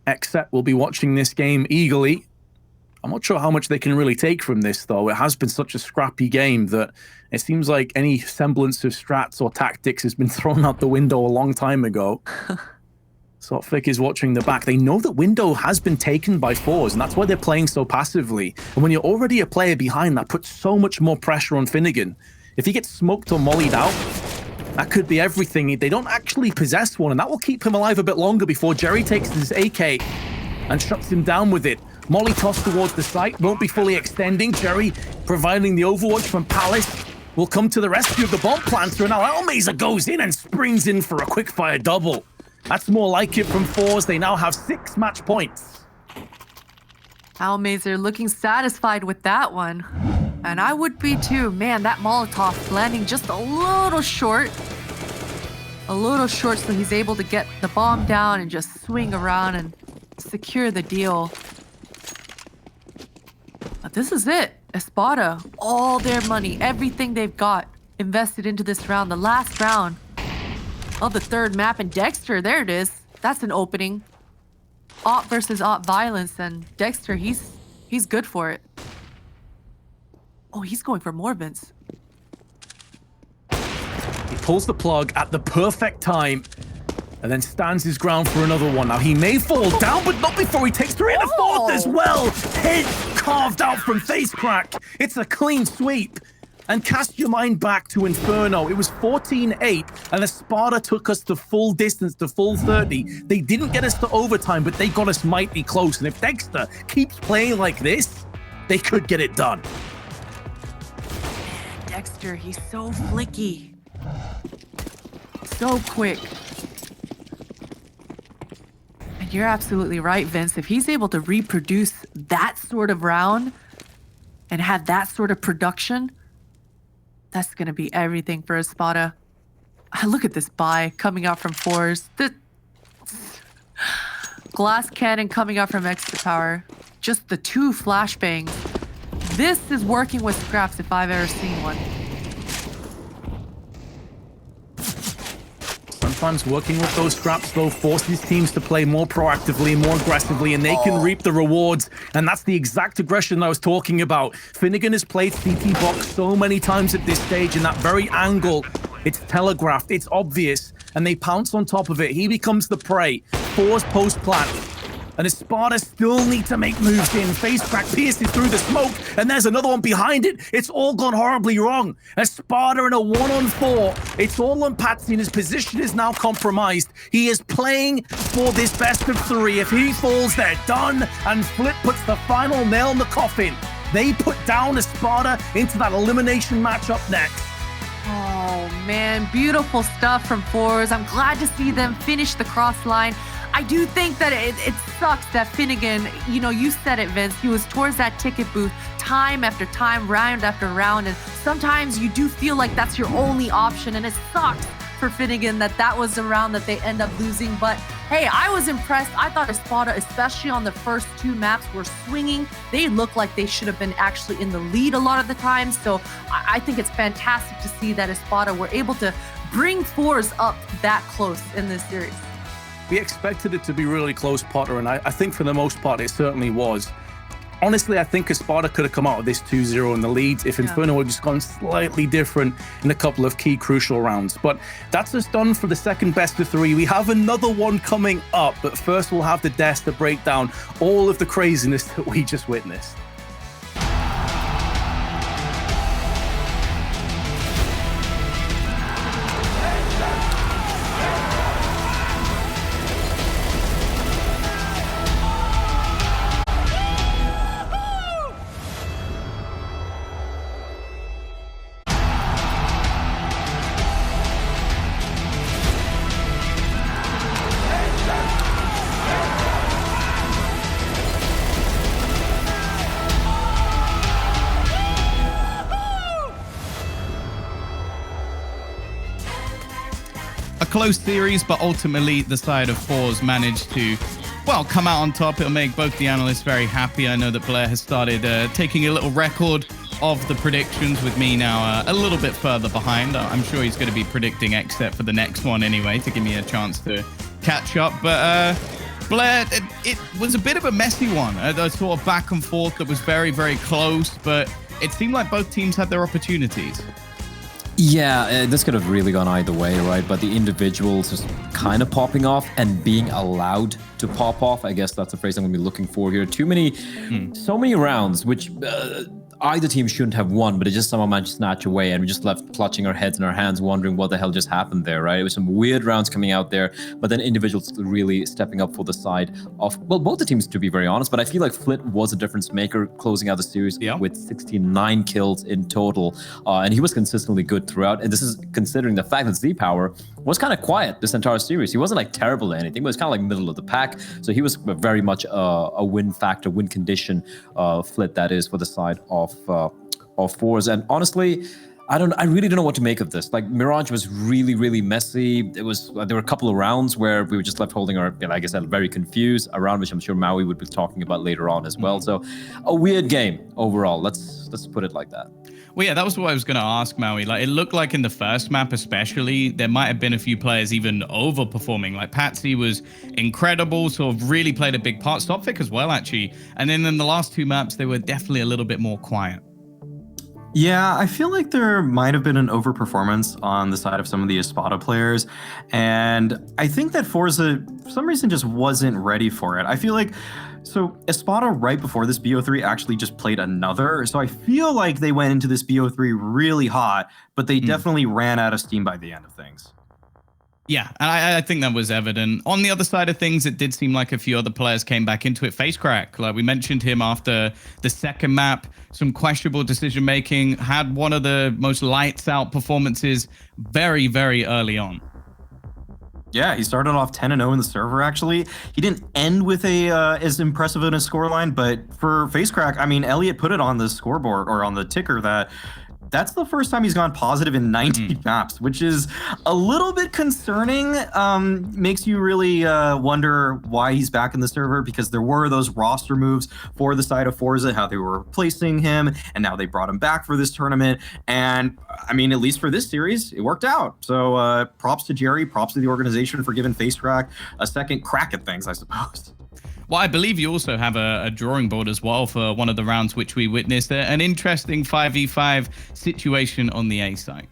Xset will be watching this game eagerly. I'm not sure how much they can really take from this, though. It has been such a scrappy game that it seems like any semblance of strats or tactics has been thrown out the window a long time ago. Sotfik is watching the back. They know that window has been taken by forZe, and that's why they're playing so passively. And when you're already a player behind, that puts so much more pressure on Finnegan. If he gets smoked or mollied out, That could be everything. They don't actually possess one, and that will keep him alive a bit longer before Jerry takes his AK and shuts him down with it. Molly tossed towards the site, won't be fully extending. Jerry providing the overwatch from Palace will come to the rescue of the bomb planter, and now Almazer goes in and springs in for a quick-fire double. That's more like it from forZe. They now have 6 match points. Almazer looking satisfied with that one. And I would be too. Man, that Molotov landing just a little short. A little short, so he's able to get the bomb down and just swing around and secure the deal. But this is it. Espada, all their money, everything they've got invested into this round, the last round of the 3rd map. And Dexter, there it is. That's an opening. Op versus op violence, and Dexter, he's good for it. Oh, he's going for more, Vince. He pulls the plug at the perfect time and then stands his ground for another one. Now, he may fall down, but not before he takes 3 and a 4th as well. Head carved out from face crack. It's a clean sweep. And cast your mind back to Inferno. It was 14-8, and Espada took us to full distance, to full 30. They didn't get us to overtime, but they got us mighty close. And if Dexter keeps playing like this, they could get it done. Dexter, he's so flicky. So quick. And you're absolutely right, Vince. If he's able to reproduce that sort of round and have that sort of production, that's going to be everything for Espada. Look at this buy coming out from forZe. The glass cannon coming out from extra power. Just the 2 flashbangs. This is working with scraps if I've ever seen one. Sometimes working with those scraps, though, forces teams to play more proactively, more aggressively, and they can reap the rewards. And that's the exact aggression I was talking about. Finnegan has played CT box so many times at this stage, in that very angle. It's telegraphed, it's obvious, and they pounce on top of it. He becomes the prey. forZe post-plant. And Espada still need to make moves in. Face crack pierces through the smoke, and there's another one behind it. It's all gone horribly wrong. Espada in a 1-on-4. It's all on Patsy, and his position is now compromised. He is playing for this best of 3. If he falls, they're done. And Flip puts the final nail in the coffin. They put down Espada into that elimination match up next. Oh, man. Beautiful stuff from forZe. I'm glad to see them finish the cross line. I do think that it sucks that Finnegan, you know, you said it, Vince, he was towards that ticket booth time after time, round after round, and sometimes you do feel like that's your only option, and it sucks for Finnegan that was the round that they end up losing. But hey, I was impressed. I thought Espada, especially on the first 2 maps, were swinging. They looked like they should have been actually in the lead a lot of the time, so I think it's fantastic to see that Espada were able to bring forZe up that close in this series. We expected it to be really close, Potter, and I think for the most part it certainly was. Honestly, I think Espada could have come out of this 2-0 in the lead if Inferno had just gone slightly different in a couple of key crucial rounds. But that's us done for the second best of 3. We have another one coming up, but first we'll have the desk to break down all of the craziness that we just witnessed. Close series, but ultimately the side of forZe managed to, well, come out on top. It'll make both the analysts very happy. I know that Blair has started taking a little record of the predictions, with me now a little bit further behind. I'm sure he's going to be predicting Xset for the next one anyway, to give me a chance to catch up. But Blair, it was a bit of a messy one. A sort of back and forth that was very, very close, but it seemed like both teams had their opportunities. Yeah, this could have really gone either way, right? But the individuals just kind of popping off and being allowed to pop off. I guess that's the phrase I'm going to be looking for here. So many rounds, which either team shouldn't have won, but it just somehow managed to snatch away, and we just left clutching our heads in our hands, wondering what the hell just happened there, right? It was some weird rounds coming out there, but then individuals really stepping up for the side of, well, both the teams, to be very honest, but I feel like Flit was a difference maker, closing out the series with 69 kills in total, and he was consistently good throughout, and this is considering the fact that Z-Power was kind of quiet this entire series. He wasn't like terrible at anything, but it was kind of like middle of the pack, so he was very much a win factor, win condition Flit, that is, for the side of forZe. And honestly, I really don't know what to make of this. Like, Mirage was really messy. It was there were a couple of rounds where we were just left holding our, like I said, very confused, around which I'm sure Maui would be talking about later on as well. So a weird game overall. Let's put it like that. Well, yeah, that was what I was going to ask, Maui. Like, it looked like in the first map especially, there might have been a few players even overperforming. Like, Patsy was incredible, sort of really played a big part. Stopfik as well, actually. And then in the last two maps, they were definitely a little bit more quiet. Yeah, I feel like there might have been an overperformance on the side of some of the Espada players. And I think that forZe, for some reason, just wasn't ready for it. I feel like, so Espada right before this BO3 actually just played another. So I feel like they went into this BO3 really hot, but they definitely ran out of steam by the end of things. Yeah, and I think that was evident. On the other side of things, it did seem like a few other players came back into it. FaceCrack, like we mentioned him after the second map, some questionable decision-making, had one of the most lights-out performances very early on. Yeah, he started off 10-0 in the server, actually. He didn't end with a as impressive in a scoreline, but for FaceCrack, I mean, Elliot put it on the scoreboard, or on the ticker, that that's the first time he's gone positive in 90 maps, which is a little bit concerning. Makes you really wonder why he's back in the server, because there were those roster moves for the side of forZe, how they were replacing him, and now they brought him back for this tournament. And I mean, at least for this series, it worked out. So props to Jerry, props to the organization for giving FaceCrack a second crack at things, I suppose. Well, I believe you also have a drawing board as well for one of the rounds which we witnessed. An interesting 5v5 situation on the A side.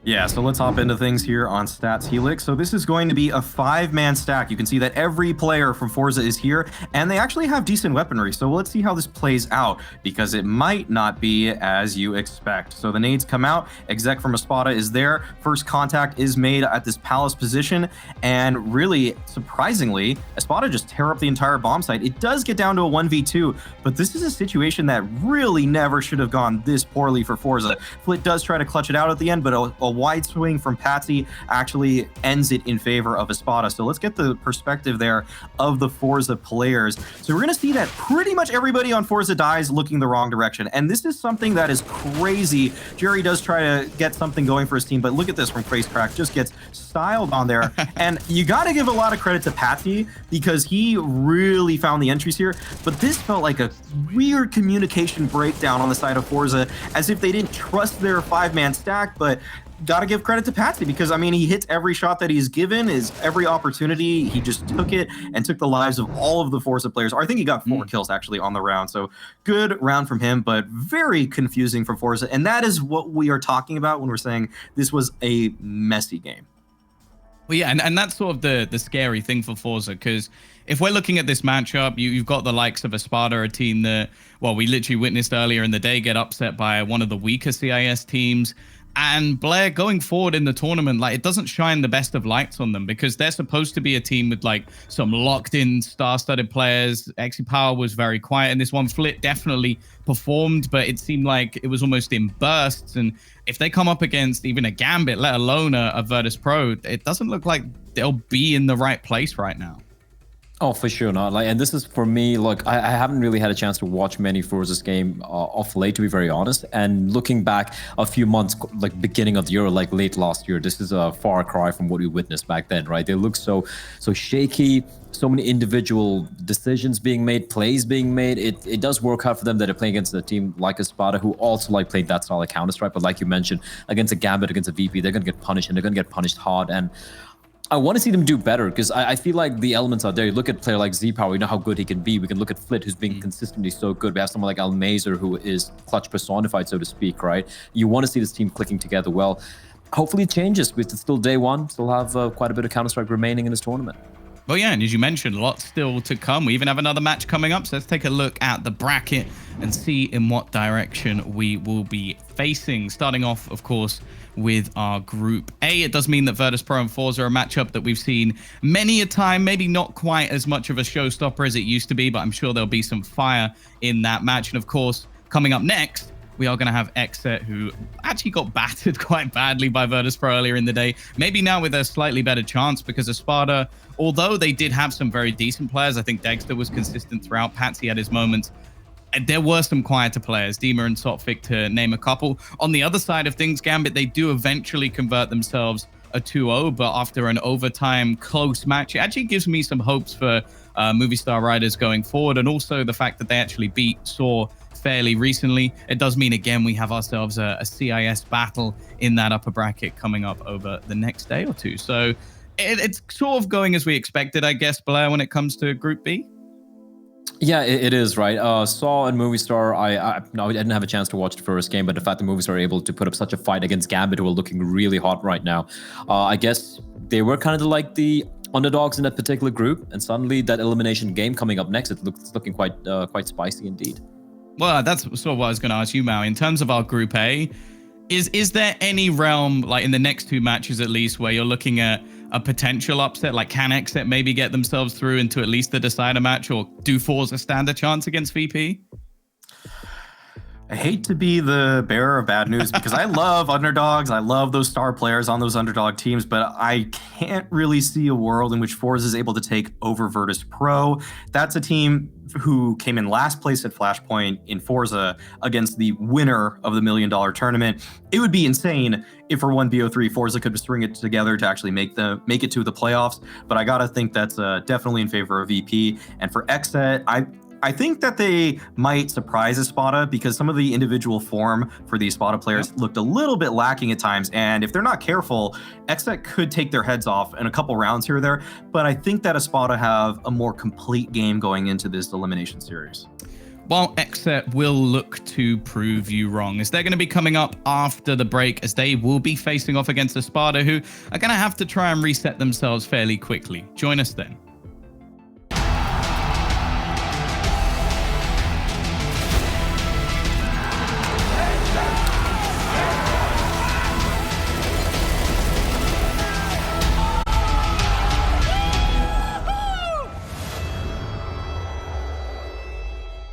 Yeah, so let's hop into things here on Stats Helix. So this is going to be a 5-man stack. You can see that every player from forZe is here, and they actually have decent weaponry. So let's see how this plays out, because it might not be as you expect. So the nades come out, exec from Espada is there, first contact is made at this palace position, and really, surprisingly, Espada just tear up the entire bomb site. It does get down to a 1v2, but this is a situation that really never should have gone this poorly for forZe. Flit does try to clutch it out at the end, but a wide swing from Patsy actually ends it in favor of Espada. So let's get the perspective there of the forZe players. So we're going to see that pretty much everybody on forZe dies looking the wrong direction. And this is something that is crazy. Jerry does try to get something going for his team, but look at this from FaceCrack. Just gets styled on there. And you got to give a lot of credit to Patsy, because he really found the entries here. But this felt like a weird communication breakdown on the side of forZe, as if they didn't trust their 5-man stack. But gotta give credit to Patsy, because I mean, he hits every shot that he's given, is every opportunity. He just took it and took the lives of all of the forZe players. Or I think he got 4 kills actually on the round. So good round from him, but very confusing from forZe. And that is what we are talking about when we're saying this was a messy game. Well, yeah, and that's sort of the scary thing for forZe, because if we're looking at this matchup, you've got the likes of Espada, a team that, well, we literally witnessed earlier in the day get upset by one of the weaker CIS teams. And Blair, going forward in the tournament, like, it doesn't shine the best of lights on them, because they're supposed to be a team with like some locked-in, star-studded players. Power was very quiet in this one. Flit definitely performed, but it seemed like it was almost in bursts. And if they come up against even a Gambit, let alone a Virtus Pro, it doesn't look like they'll be in the right place right now. Oh, for sure not. Like, and this is for me, like, I haven't really had a chance to watch many forZe's game off late, to be very honest. And looking back a few months, like beginning of the year, like late last year, this is a far cry from what we witnessed back then, right? They look so shaky, so many individual decisions being made, plays being made. It does work hard for them that they're playing against a team like Espada, who also like played that style of Counter-Strike. But like you mentioned, against a Gambit, against a VP, they're going to get punished, and they're going to get punished hard. And I want to see them do better, because I feel like the elements are there. You look at a player like Z-Power, you know how good he can be. We can look at Flit, who's been consistently so good. We have someone like Almazer, who is clutch personified, so to speak, right? You want to see this team clicking together well. Hopefully it changes. It's still day one. Still have quite a bit of Counter-Strike remaining in this tournament. Well, yeah, and as you mentioned, lots still to come. We even have another match coming up, so let's take a look at the bracket and see in what direction we will be facing. Starting off, of course, with our Group A. It does mean that Virtus.pro and forZe are a matchup that we've seen many a time, maybe not quite as much of a showstopper as it used to be, but I'm sure there'll be some fire in that match. And of course, coming up next, we are going to have Xset, who actually got battered quite badly by Virtus.pro earlier in the day. Maybe now with a slightly better chance, because Espada, although they did have some very decent players, I think Dexter was consistent throughout. Patsy had his moments. And there were some quieter players, Dima and Sotfik to name a couple. On the other side of things, Gambit, they do eventually convert themselves a 2-0, but after an overtime close match, it actually gives me some hopes for Movie Star Riders going forward. And also the fact that they actually beat Saw fairly recently. It does mean, again, we have ourselves a CIS battle in that upper bracket coming up over the next day or two. So it's sort of going as we expected, I guess, Blair, when it comes to Group B. Yeah, it is, right. Saw and Movie Star, I didn't have a chance to watch the first game, but the fact that Movie Star are able to put up such a fight against Gambit, who are looking really hot right now, I guess they were kind of like the underdogs in that particular group, and suddenly that elimination game coming up next, it's looking quite spicy indeed. Well, that's sort of what I was going to ask you, Mao. In terms of our Group A, is there any realm, like in the next two matches at least, where you're looking at a potential upset? Like, can Xset maybe get themselves through into at least the decider match, or do forZe stand a chance against VP? I hate to be the bearer of bad news because I love underdogs. I love those star players on those underdog teams, but I can't really see a world in which forZe is able to take over Virtus.pro. That's a team who came in last place at Flashpoint in forZe against the winner of the $1 million tournament. It would be insane if for one BO3 forZe could string it together to actually make it to the playoffs. But I gotta think that's definitely in favor of VP. And for Xset, I think that they might surprise Espada because some of the individual form for the Espada players looked a little bit lacking at times. And if they're not careful, Xset could take their heads off in a couple rounds here or there. But I think that Espada have a more complete game going into this elimination series. While Xset will look to prove you wrong, as they're going to be coming up after the break, as they will be facing off against Espada, who are going to have to try and reset themselves fairly quickly. Join us then.